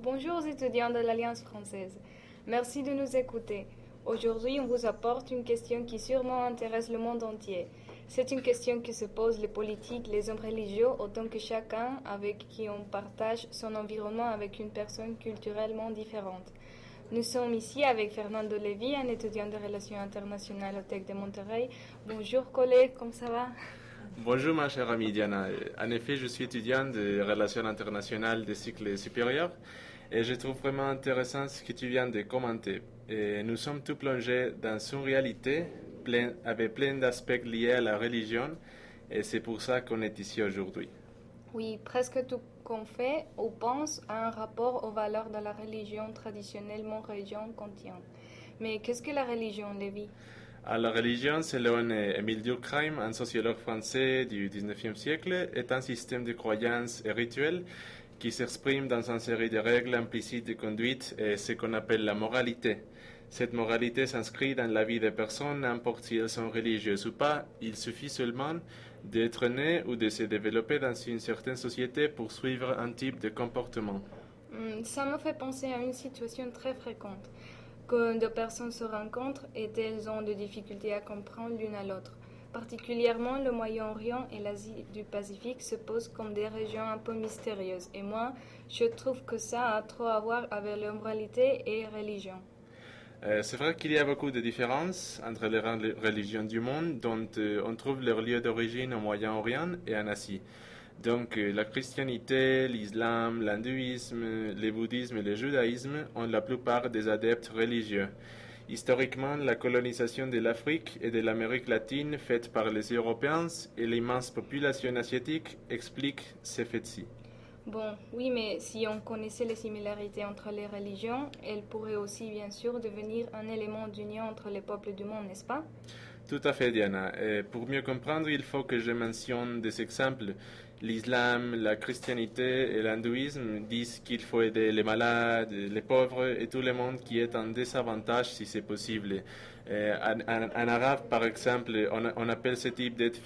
Bonjour aux étudiants de l'Alliance française. Merci de nous écouter. Aujourd'hui, on vous apporte une question qui sûrement intéresse le monde entier. C'est une question qui se pose les politiques, les hommes religieux, autant que chacun avec qui on partage son environnement avec une personne culturellement différente. Nous sommes ici avec Fernando Lévy, un étudiant de relations internationales au Tech de Monterrey. Bonjour collègue, comment ça va? Bonjour ma chère amie Diana. En effet, je suis étudiant de relations internationales des cycles supérieurs et je trouve vraiment intéressant ce que tu viens de commenter. Et nous sommes tous plongés dans une réalité avec plein d'aspects liés à la religion et c'est pour ça qu'on est ici aujourd'hui. Oui, presque tout qu'on fait ou pense a un rapport aux valeurs de la religion traditionnellement religion contient. Mais qu'est-ce que la religion, Lévi? La religion, selon Émile Durkheim, un sociologue français du 19e siècle, est un système de croyances et rituels qui s'exprime dans une série de règles implicites de conduite et ce qu'on appelle la moralité. Cette moralité s'inscrit dans la vie des personnes, n'importe si elles sont religieuses ou pas. Il suffit seulement d'être né ou de se développer dans une certaine société pour suivre un type de comportement. Ça me fait penser à une situation très fréquente, que deux personnes se rencontrent et elles ont des difficultés à comprendre l'une à l'autre. Particulièrement, le Moyen-Orient et l'Asie du Pacifique se posent comme des régions un peu mystérieuses. Et moi, je trouve que ça a trop à voir avec la moralité et religion. C'est vrai qu'il y a beaucoup de différences entre les religions du monde, dont on trouve leur lieu d'origine au Moyen-Orient et en Asie. Donc la christianité, l'islam, l'hindouisme, le bouddhisme et le judaïsme ont la plupart des adeptes religieux. Historiquement, la colonisation de l'Afrique et de l'Amérique latine faite par les Européens et l'immense population asiatique expliquent ces faits-ci. Bon, oui, mais si on connaissait les similarités entre les religions, elles pourraient aussi bien sûr devenir un élément d'union entre les peuples du monde, n'est-ce pas? Tout à fait, Diana. Et pour mieux comprendre, il faut que je mentionne des exemples. L'islam, la christianité et l'hindouisme disent qu'il faut aider les malades, les pauvres et tout le monde qui est en désavantage si c'est possible. En arabe, par exemple, on appelle ce type d'aide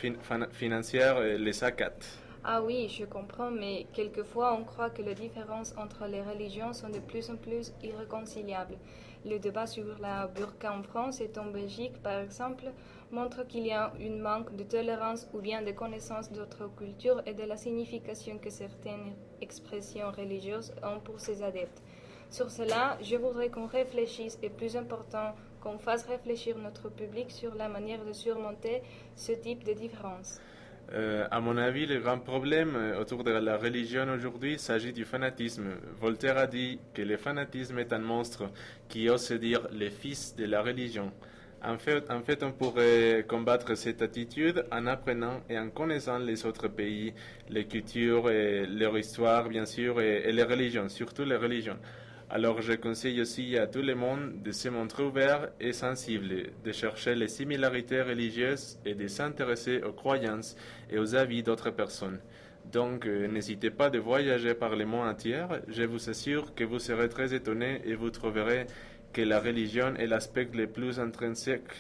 financière les zakat. Ah oui, je comprends, mais quelquefois on croit que les différences entre les religions sont de plus en plus irréconciliables. Le débat sur la burqa en France et en Belgique, par exemple, montre qu'il y a un manque de tolérance ou bien de connaissance d'autres cultures et de la signification que certaines expressions religieuses ont pour ses adeptes. Sur cela, je voudrais qu'on réfléchisse et plus important, qu'on fasse réfléchir notre public sur la manière de surmonter ce type de différences. À mon avis, le grand problème autour de la religion aujourd'hui s'agit du fanatisme. Voltaire a dit que le fanatisme est un monstre qui ose se dire le fils de la religion. En fait, on pourrait combattre cette attitude en apprenant et en connaissant les autres pays, les cultures et leur histoire, bien sûr, et les religions, surtout les religions. Alors je conseille aussi à tout le monde de se montrer ouvert et sensible, de chercher les similarités religieuses et de s'intéresser aux croyances et aux avis d'autres personnes. Donc n'hésitez pas de voyager par le monde entier, je vous assure que vous serez très étonné et vous trouverez que la religion est l'aspect le plus intrinsèque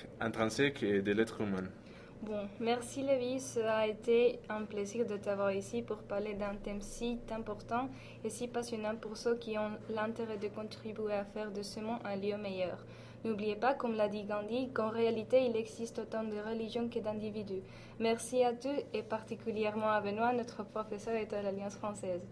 de l'être humain. Bon, merci Lévi, ça a été un plaisir de t'avoir ici pour parler d'un thème si important et si passionnant pour ceux qui ont l'intérêt de contribuer à faire de ce monde un lieu meilleur. N'oubliez pas, comme l'a dit Gandhi, qu'en réalité il existe autant de religions que d'individus. Merci à tous et particulièrement à Benoît, notre professeur de l'Alliance française.